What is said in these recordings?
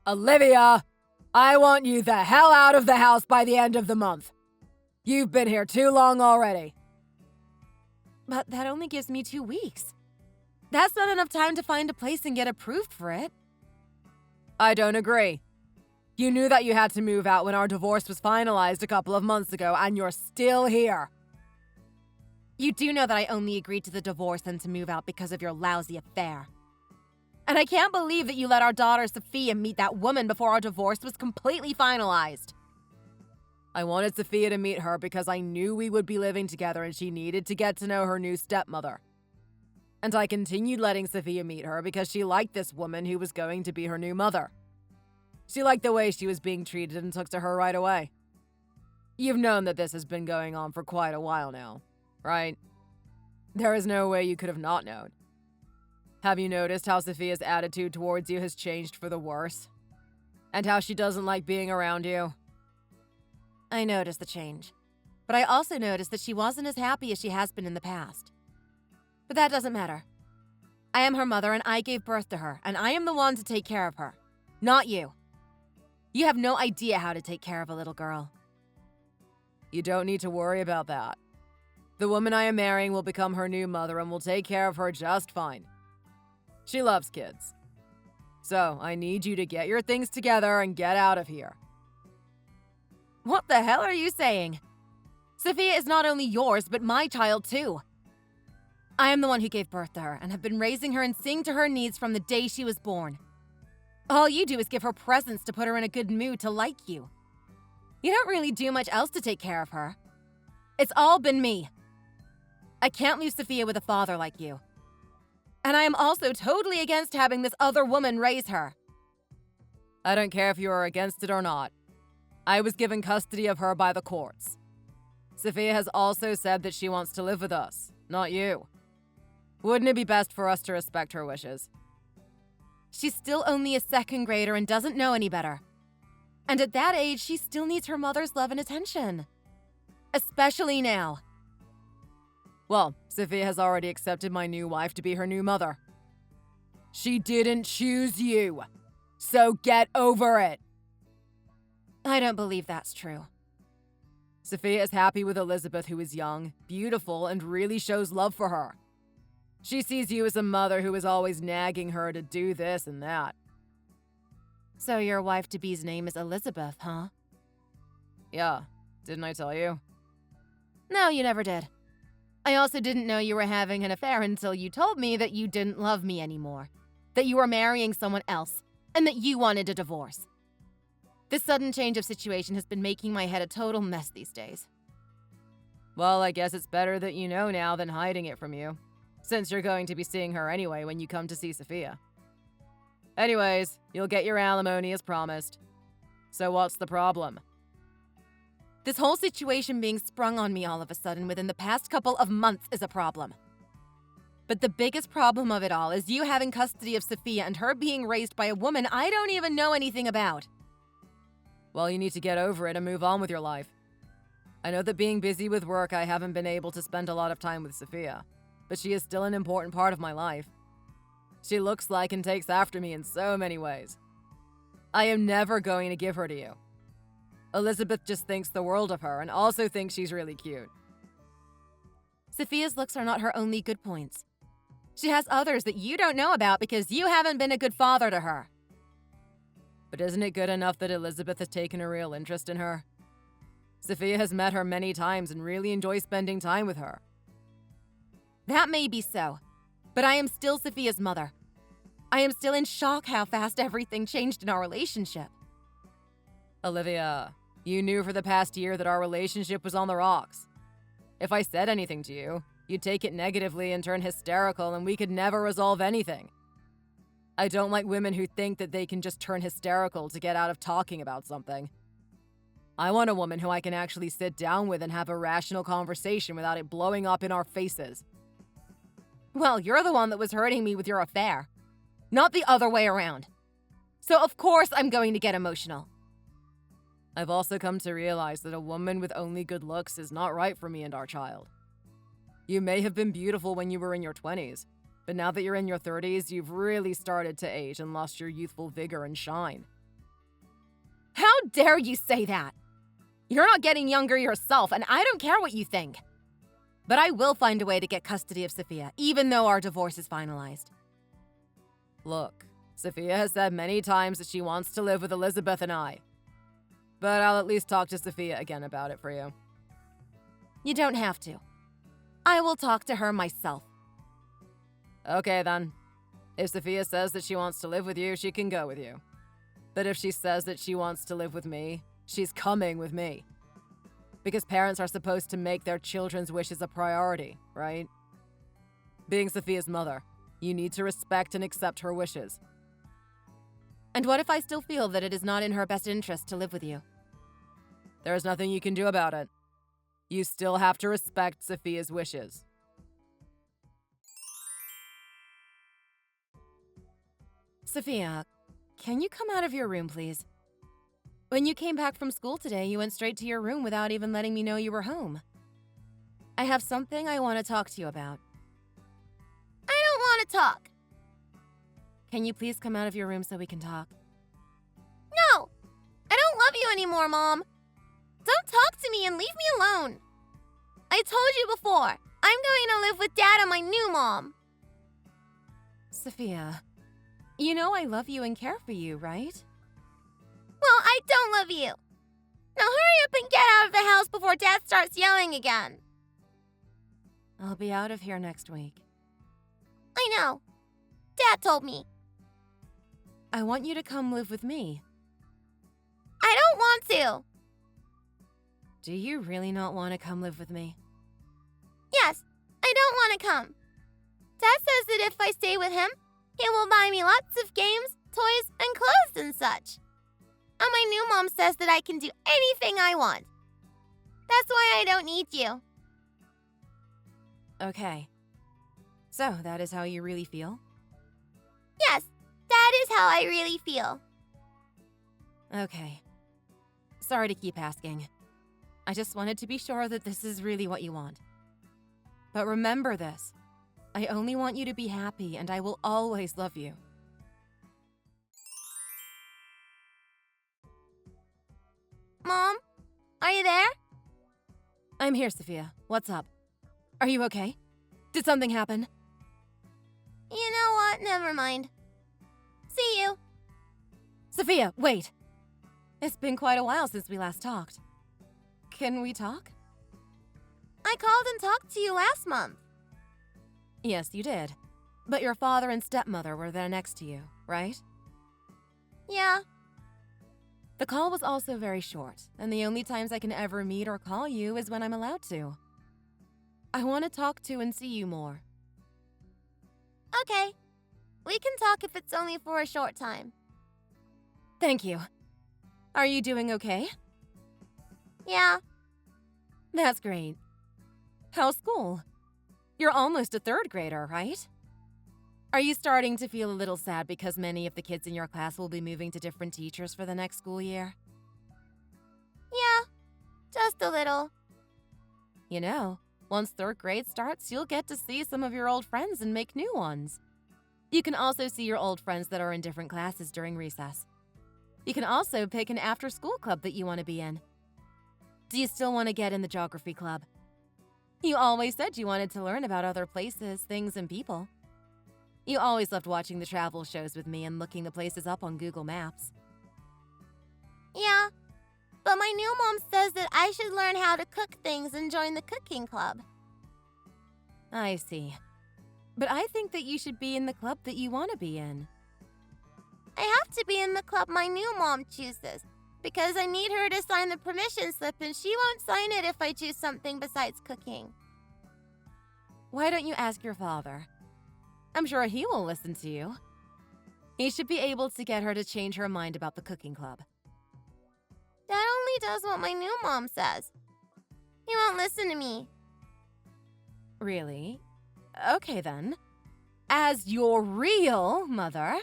Olivia, I want you the hell out of the house by the end of the month. You've been here too long already. But that only gives me 2 weeks. That's not enough time to find a place and get approved for it. I don't agree. You knew that you had to move out when our divorce was finalized a couple of months ago, and you're still here. You do know that I only agreed to the divorce and to move out because of your lousy affair. And I can't believe that you let our daughter Sophia meet that woman before our divorce was completely finalized. I wanted Sophia to meet her because I knew we would be living together and she needed to get to know her new stepmother. And I continued letting Sophia meet her because she liked this woman who was going to be her new mother. She liked the way she was being treated and took to her right away. You've known that this has been going on for quite a while now, right? There is no way you could have not known. Have you noticed how Sophia's attitude towards you has changed for the worse? And how she doesn't like being around you? I noticed the change. But I also noticed that she wasn't as happy as she has been in the past. But that doesn't matter. I am her mother and I gave birth to her, and I am the one to take care of her, not you. You have no idea how to take care of a little girl. You don't need to worry about that. The woman I am marrying will become her new mother and will take care of her just fine. She loves kids. So, I need you to get your things together and get out of here. What the hell are you saying? Sophia is not only yours, but my child too. I am the one who gave birth to her and have been raising her and seeing to her needs from the day she was born. All you do is give her presents to put her in a good mood to like you. You don't really do much else to take care of her. It's all been me. I can't leave Sophia with a father like you. And I am also totally against having this other woman raise her. I don't care if you are against it or not. I was given custody of her by the courts. Sophia has also said that she wants to live with us, not you. Wouldn't it be best for us to respect her wishes? She's still only a second grader and doesn't know any better. And at that age, she still needs her mother's love and attention. Especially now. Well, Sophia has already accepted my new wife to be her new mother. She didn't choose you, so get over it. I don't believe that's true. Sophia is happy with Elizabeth, who is young, beautiful, and really shows love for her. She sees you as a mother who is always nagging her to do this and that. So your wife-to-be's name is Elizabeth, huh? Yeah, didn't I tell you? No, you never did. I also didn't know you were having an affair until you told me that you didn't love me anymore, that you were marrying someone else, and that you wanted a divorce. This sudden change of situation has been making my head a total mess these days. Well, I guess it's better that you know now than hiding it from you, since you're going to be seeing her anyway when you come to see Sophia. Anyways, you'll get your alimony as promised. So what's the problem? This whole situation being sprung on me all of a sudden within the past couple of months is a problem. But the biggest problem of it all is you having custody of Sophia and her being raised by a woman I don't even know anything about. Well, you need to get over it and move on with your life. I know that being busy with work, I haven't been able to spend a lot of time with Sophia, but she is still an important part of my life. She looks like and takes after me in so many ways. I am never going to give her to you. Elizabeth just thinks the world of her and also thinks she's really cute. Sophia's looks are not her only good points. She has others that you don't know about because you haven't been a good father to her. But isn't it good enough that Elizabeth has taken a real interest in her? Sophia has met her many times and really enjoys spending time with her. That may be so, but I am still Sophia's mother. I am still in shock how fast everything changed in our relationship. Olivia, you knew for the past year that our relationship was on the rocks. If I said anything to you, you'd take it negatively and turn hysterical and we could never resolve anything. I don't like women who think that they can just turn hysterical to get out of talking about something. I want a woman who I can actually sit down with and have a rational conversation without it blowing up in our faces. Well, you're the one that was hurting me with your affair, not the other way around. So of course I'm going to get emotional. I've also come to realize that a woman with only good looks is not right for me and our child. You may have been beautiful when you were in your 20s, but now that you're in your 30s, you've really started to age and lost your youthful vigor and shine. dare you say that? You're not getting younger yourself, and I don't care what you think. But I will find a way to get custody of Sophia, even though our divorce is finalized. Look, Sophia has said many times that she wants to live with Elizabeth and I. But I'll at least talk to Sophia again about it for you. You don't have to. I will talk to her myself. Okay, then. If Sophia says that she wants to live with you, she can go with you. But if she says that she wants to live with me, she's coming with me. Because parents are supposed to make their children's wishes a priority, right? Being Sophia's mother, you need to respect and accept her wishes. And what if I still feel that it is not in her best interest to live with you? There is nothing you can do about it. You still have to respect Sophia's wishes. Sophia, can you come out of your room, please? When you came back from school today, you went straight to your room without even letting me know you were home. I have something I want to talk to you about. I don't want to talk. Can you please come out of your room so we can talk? No! I don't love you anymore, Mom. Don't talk to me and leave me alone. I told you before, I'm going to live with Dad and my new mom. Sophia, you know I love you and care for you, right? Well, I don't love you. Now hurry up and get out of the house before Dad starts yelling again. I'll be out of here next week. I know. Dad told me. I want you to come live with me. I don't want to. Do you really not want to come live with me? Yes, I don't want to come. Dad says that if I stay with him, he will buy me lots of games, toys, and clothes and such. And my new mom says that I can do anything I want. That's why I don't need you. Okay. So, that is how you really feel? Yes, that is how I really feel. Okay. Sorry to keep asking. I just wanted to be sure that this is really what you want. But remember this. I only want you to be happy, and I will always love you. Mom, are you there? I'm here, Sophia. What's up? Are you okay? Did something happen? You know what? Never mind. See you. Sophia, wait! It's been quite a while since we last talked. Can we talk? I called and talked to you last month. Yes, you did. But your father and stepmother were there next to you, right? Yeah. The call was also very short, and the only times I can ever meet or call you is when I'm allowed to. I want to talk to and see you more. Okay. We can talk if it's only for a short time. Thank you. Are you doing okay? Yeah. That's great. How's school? You're almost a third grader, right? Are you starting to feel a little sad because many of the kids in your class will be moving to different teachers for the next school year? Yeah. Just a little. You know, once third grade starts, you'll get to see some of your old friends and make new ones. You can also see your old friends that are in different classes during recess. You can also pick an after-school club that you want to be in. Do you still want to get in the geography club? You always said you wanted to learn about other places, things, and people. You always loved watching the travel shows with me and looking the places up on Google Maps. Yeah. But my new mom says that I should learn how to cook things and join the cooking club. I see. But I think that you should be in the club that you want to be in. I have to be in the club my new mom chooses, because I need her to sign the permission slip and she won't sign it if I choose something besides cooking. Why don't you ask your father? I'm sure he will listen to you. He should be able to get her to change her mind about the cooking club. Dad only does what my new mom says. He won't listen to me. Really? Okay then. As your real mother,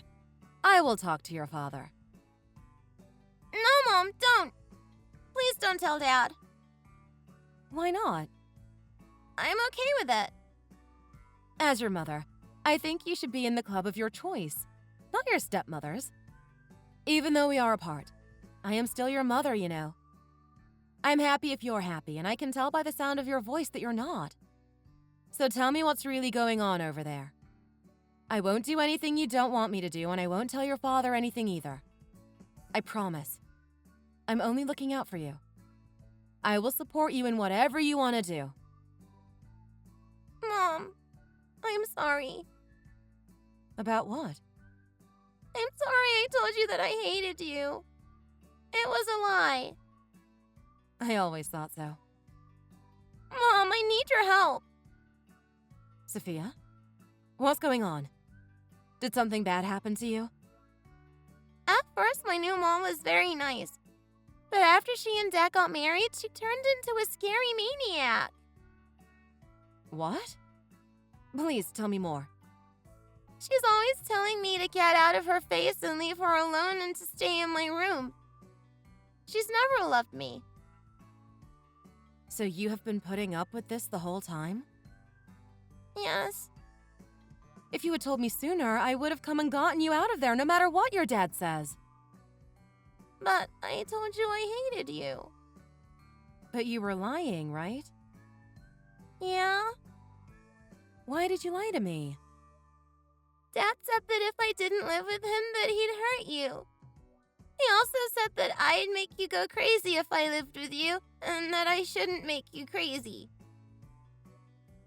I will talk to your father. No, Mom, don't. Please don't tell Dad. Why not? I'm okay with it. As your mother, I think you should be in the club of your choice, not your stepmother's. Even though we are apart, I am still your mother, you know. I'm happy if you're happy, and I can tell by the sound of your voice that you're not. So tell me what's really going on over there. I won't do anything you don't want me to do, and I won't tell your father anything either. I promise. I'm only looking out for you. I will support you in whatever you want to do. Mom, I'm sorry. About what? I'm sorry I told you that I hated you. It was a lie. I always thought so. Mom, I need your help. Sophia? What's going on? Did something bad happen to you? At first, my new mom was very nice. But after she and Dad got married, she turned into a scary maniac. What? Please tell me more. She's always telling me to get out of her face and leave her alone and to stay in my room. She's never loved me. So you have been putting up with this the whole time? Yes. If you had told me sooner, I would have come and gotten you out of there no matter what your dad says. But I told you I hated you. But you were lying, right? Yeah? Why did you lie to me? Dad said that if I didn't live with him, that he'd hurt you. He also said that I'd make you go crazy if I lived with you, and that I shouldn't make you crazy.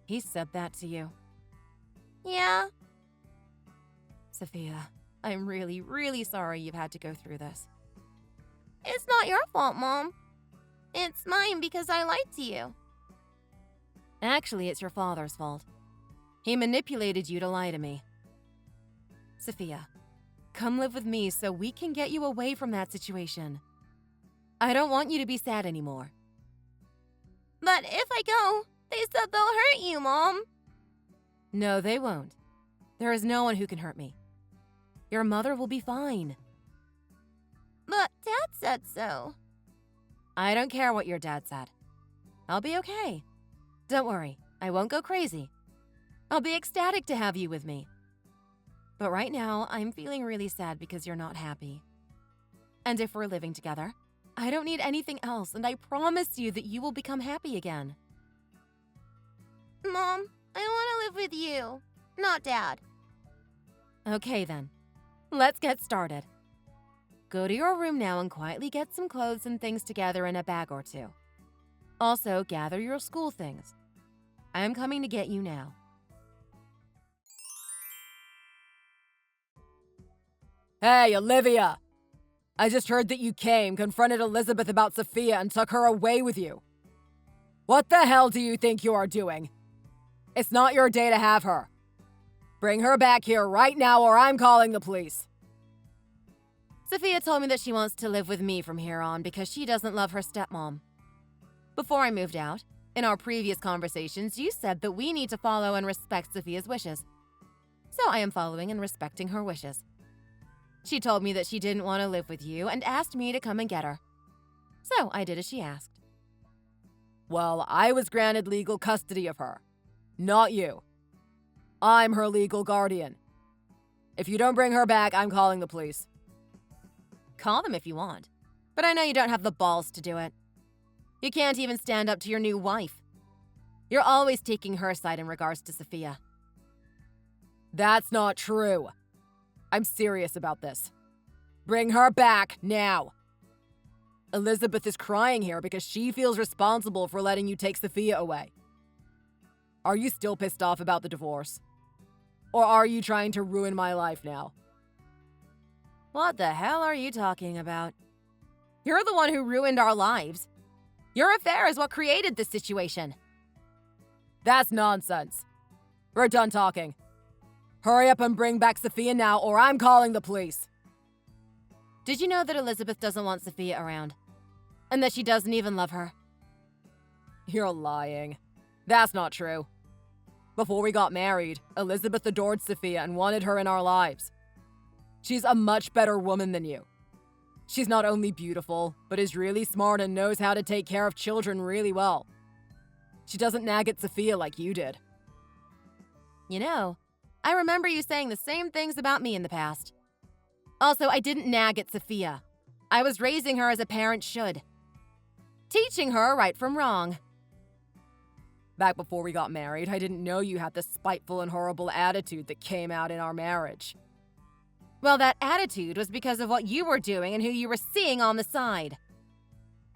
He said that to you. Yeah? Sophia, I'm really, really sorry you've had to go through this. It's not your fault, Mom. It's mine because I lied to you. Actually, it's your father's fault. He manipulated you to lie to me. Sophia, come live with me so we can get you away from that situation. I don't want you to be sad anymore. But if I go, they said they'll hurt you, Mom. No, they won't. There is no one who can hurt me. Your mother will be fine. But Dad said so. I don't care what your dad said. I'll be okay. Don't worry, I won't go crazy. I'll be ecstatic to have you with me. But right now, I'm feeling really sad because you're not happy. And if we're living together, I don't need anything else, and I promise you that you will become happy again. Mom, I want to live with you, not Dad. Okay then, let's get started. Go to your room now and quietly get some clothes and things together in a bag or two. Also, gather your school things. I am coming to get you now. Hey, Olivia! I just heard that you came, confronted Elizabeth about Sophia, and took her away with you. What the hell do you think you are doing? It's not your day to have her. Bring her back here right now or I'm calling the police. Sophia told me that she wants to live with me from here on because she doesn't love her stepmom. Before I moved out, in our previous conversations, you said that we need to follow and respect Sophia's wishes. So I am following and respecting her wishes. She told me that she didn't want to live with you and asked me to come and get her. So I did as she asked. Well, I was granted legal custody of her. Not you. I'm her legal guardian. If you don't bring her back, I'm calling the police. Call them if you want. But I know you don't have the balls to do it. You can't even stand up to your new wife. You're always taking her side in regards to Sophia. That's not true. I'm serious about this. Bring her back now. Elizabeth is crying here because she feels responsible for letting you take Sophia away. Are you still pissed off about the divorce? Or are you trying to ruin my life now? What the hell are you talking about? You're the one who ruined our lives. Your affair is what created this situation. That's nonsense. We're done talking. Hurry up and bring back Sophia now or I'm calling the police. Did you know that Elizabeth doesn't want Sophia around? And that she doesn't even love her? You're lying. That's not true. Before we got married, Elizabeth adored Sophia and wanted her in our lives. She's a much better woman than you. She's not only beautiful, but is really smart and knows how to take care of children really well. She doesn't nag at Sophia like you did. You know, I remember you saying the same things about me in the past. Also, I didn't nag at Sophia. I was raising her as a parent should, teaching her right from wrong. Back before we got married, I didn't know you had the spiteful and horrible attitude that came out in our marriage. Well, that attitude was because of what you were doing and who you were seeing on the side.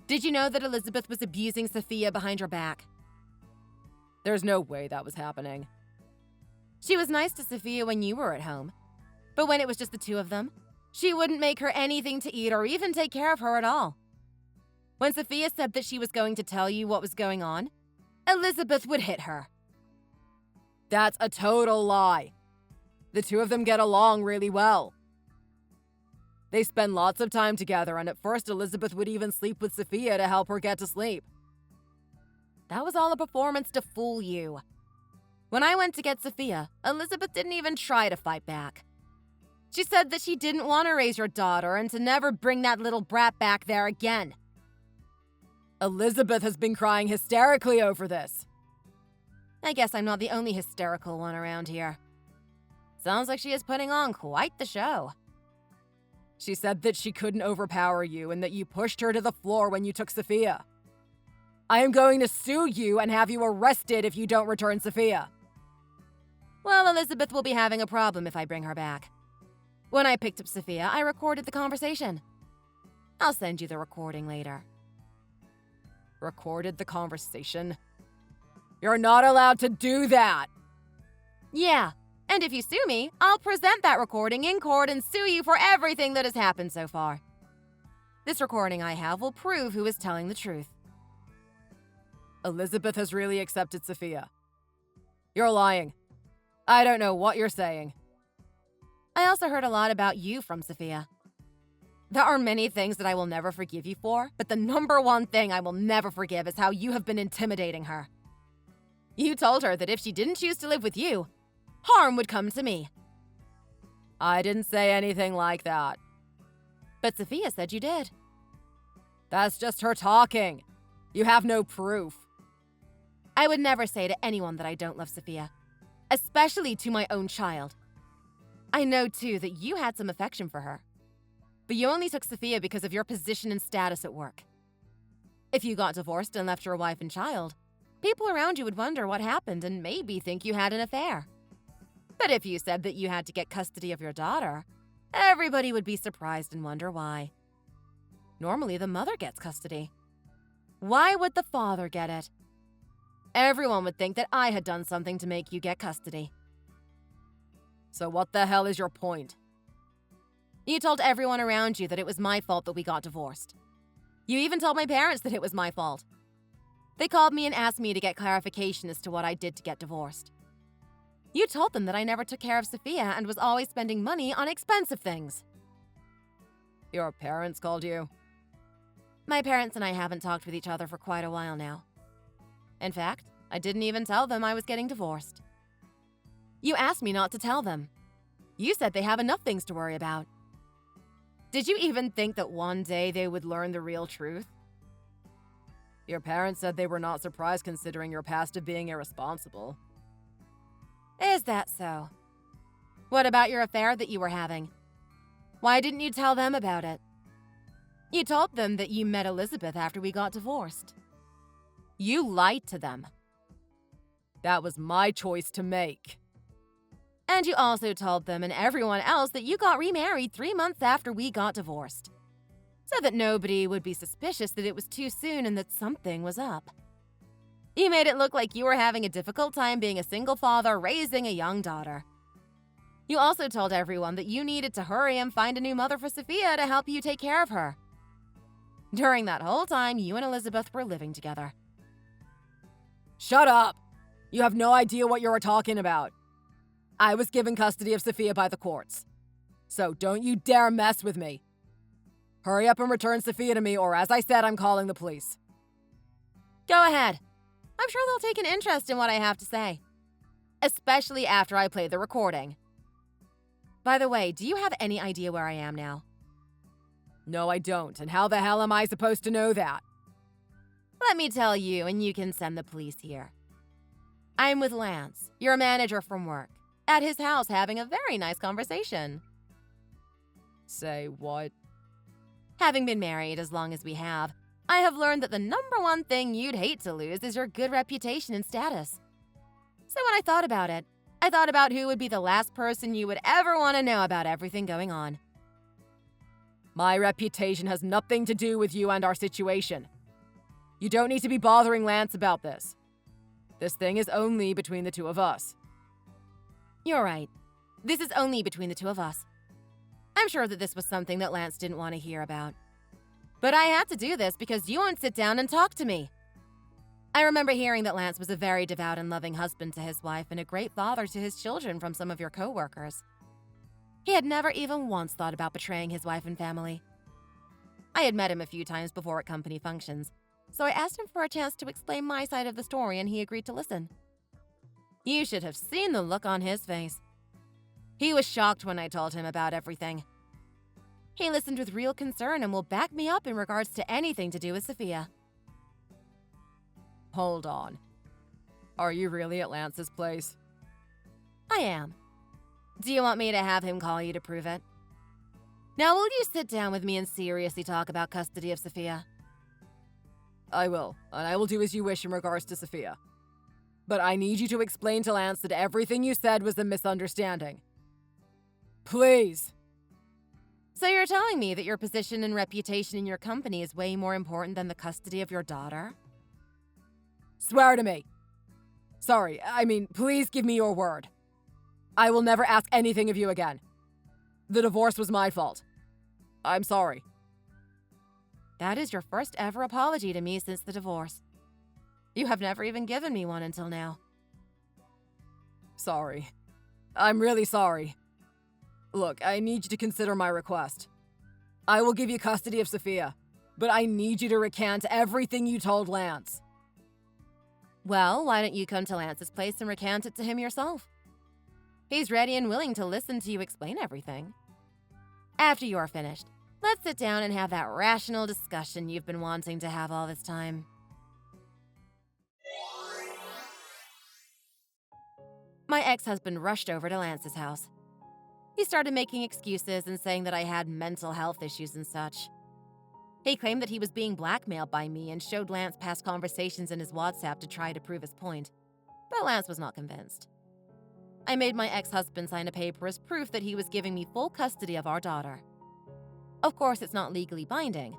Did you know that Elizabeth was abusing Sophia behind your back? There's no way that was happening. She was nice to Sophia when you were at home, but when it was just the two of them, she wouldn't make her anything to eat or even take care of her at all. When Sophia said that she was going to tell you what was going on, Elizabeth would hit her. That's a total lie. The two of them get along really well. They spend lots of time together, and at first Elizabeth would even sleep with Sophia to help her get to sleep. That was all a performance to fool you. When I went to get Sophia, Elizabeth didn't even try to fight back. She said that she didn't want to raise your daughter and to never bring that little brat back there again. Elizabeth has been crying hysterically over this. I guess I'm not the only hysterical one around here. Sounds like she is putting on quite the show. She said that she couldn't overpower you and that you pushed her to the floor when you took Sophia. I am going to sue you and have you arrested if you don't return Sophia. Well, Elizabeth will be having a problem if I bring her back. When I picked up Sophia, I recorded the conversation. I'll send you the recording later. Recorded the conversation? You're not allowed to do that! Yeah, and if you sue me, I'll present that recording in court and sue you for everything that has happened so far. This recording I have will prove who is telling the truth. Elizabeth has really accepted Sophia. You're lying. I don't know what you're saying. I also heard a lot about you from Sophia. There are many things that I will never forgive you for, but the number one thing I will never forgive is how you have been intimidating her. You told her that if she didn't choose to live with you, harm would come to me. I didn't say anything like that. But Sophia said you did. That's just her talking. You have no proof. I would never say to anyone that I don't love Sophia, especially to my own child. I know, too, that you had some affection for her. But you only took Sophia because of your position and status at work. If you got divorced and left your wife and child, people around you would wonder what happened and maybe think you had an affair. But if you said that you had to get custody of your daughter, everybody would be surprised and wonder why. Normally, the mother gets custody. Why would the father get it? Everyone would think that I had done something to make you get custody. So what the hell is your point? You told everyone around you that it was my fault that we got divorced. You even told my parents that it was my fault. They called me and asked me to get clarification as to what I did to get divorced. You told them that I never took care of Sophia and was always spending money on expensive things. Your parents called you? My parents and I haven't talked with each other for quite a while now. In fact, I didn't even tell them I was getting divorced. You asked me not to tell them. You said they have enough things to worry about. Did you even think that one day they would learn the real truth? Your parents said they were not surprised considering your past of being irresponsible. Is that so? What about your affair that you were having? Why didn't you tell them about it? You told them that you met Elizabeth after we got divorced. You lied to them. That was my choice to make. And you also told them and everyone else that you got remarried 3 months after we got divorced, so that nobody would be suspicious that it was too soon and that something was up. You made it look like you were having a difficult time being a single father raising a young daughter. You also told everyone that you needed to hurry and find a new mother for Sophia to help you take care of her. During that whole time, you and Elizabeth were living together. Shut up! You have no idea what you're talking about. I was given custody of Sophia by the courts. So don't you dare mess with me. Hurry up and return Sophia to me, or as I said, I'm calling the police. Go ahead. I'm sure they'll take an interest in what I have to say. Especially after I play the recording. By the way, do you have any idea where I am now? No, I don't. And how the hell am I supposed to know that? Let me tell you, and you can send the police here. I'm with Lance, your manager from work, at his house having a very nice conversation. Say what? Having been married as long as we have, I have learned that the number one thing you'd hate to lose is your good reputation and status. So when I thought about it, I thought about who would be the last person you would ever want to know about everything going on. My reputation has nothing to do with you and our situation. You don't need to be bothering Lance about this. This thing is only between the two of us. You're right. This is only between the two of us. I'm sure that this was something that Lance didn't want to hear about. But I had to do this because you won't sit down and talk to me. I remember hearing that Lance was a very devout and loving husband to his wife and a great father to his children from some of your co-workers. He had never even once thought about betraying his wife and family. I had met him a few times before at company functions, so I asked him for a chance to explain my side of the story and he agreed to listen. You should have seen the look on his face. He was shocked when I told him about everything. He listened with real concern and will back me up in regards to anything to do with Sophia. Hold on. Are you really at Lance's place? I am. Do you want me to have him call you to prove it? Now, will you sit down with me and seriously talk about custody of Sophia? I will, and I will do as you wish in regards to Sophia. But I need you to explain to Lance that everything you said was a misunderstanding. Please. So you're telling me that your position and reputation in your company is way more important than the custody of your daughter? Swear to me. Sorry, please give me your word. I will never ask anything of you again. The divorce was my fault. I'm sorry. That is your first ever apology to me since the divorce. You have never even given me one until now. Sorry. I'm really sorry. Look, I need you to consider my request. I will give you custody of Sophia, but I need you to recant everything you told Lance. Well, why don't you come to Lance's place and recant it to him yourself? He's ready and willing to listen to you explain everything. After you are finished, let's sit down and have that rational discussion you've been wanting to have all this time. My ex-husband rushed over to Lance's house. He started making excuses and saying that I had mental health issues and such. He claimed that he was being blackmailed by me and showed Lance past conversations in his WhatsApp to try to prove his point. But Lance was not convinced. I made my ex-husband sign a paper as proof that he was giving me full custody of our daughter. Of course, it's not legally binding,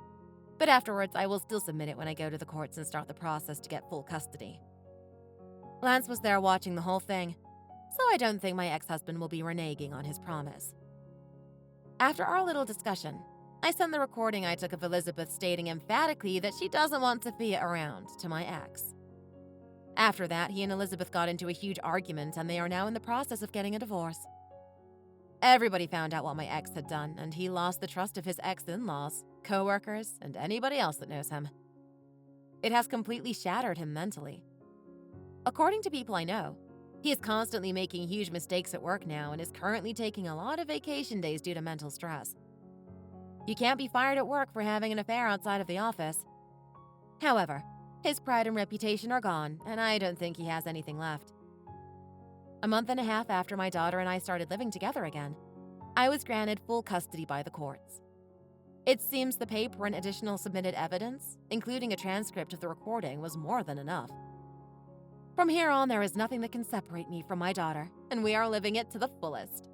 but afterwards I will still submit it when I go to the courts and start the process to get full custody. Lance was there watching the whole thing, so I don't think my ex-husband will be reneging on his promise. After our little discussion, I sent the recording I took of Elizabeth stating emphatically that she doesn't want Sophia around to my ex. After that, he and Elizabeth got into a huge argument and they are now in the process of getting a divorce. Everybody found out what my ex had done and he lost the trust of his ex-in-laws, co-workers, and anybody else that knows him. It has completely shattered him mentally. According to people I know, he is constantly making huge mistakes at work now and is currently taking a lot of vacation days due to mental stress. You can't be fired at work for having an affair outside of the office. However, his pride and reputation are gone, and I don't think he has anything left. A month and a half after my daughter and I started living together again, I was granted full custody by the courts. It seems the paper and additional submitted evidence, including a transcript of the recording, was more than enough. From here on, there is nothing that can separate me from my daughter, and we are living it to the fullest.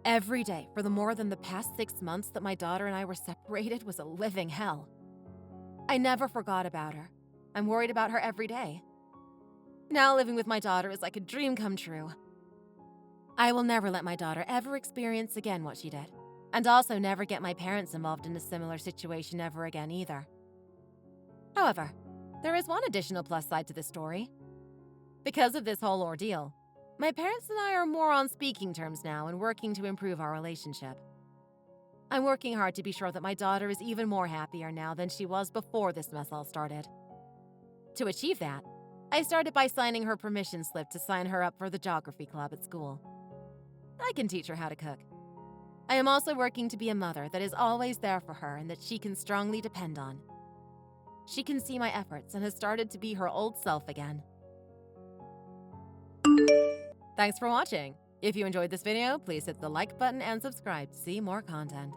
Every day for the more than the past 6 months that my daughter and I were separated was a living hell. I never forgot about her. I'm worried about her every day. Now living with my daughter is like a dream come true. I will never let my daughter ever experience again what she did, and also never get my parents involved in a similar situation ever again either. However, there is one additional plus side to this story. Because of this whole ordeal, my parents and I are more on speaking terms now and working to improve our relationship. I'm working hard to be sure that my daughter is even more happier now than she was before this mess all started. To achieve that, I started by signing her permission slip to sign her up for the geography club at school. I can teach her how to cook. I am also working to be a mother that is always there for her and that she can strongly depend on. She can see my efforts and has started to be her old self again. Thanks for watching. If you enjoyed this video, please hit the like button and subscribe to see more content.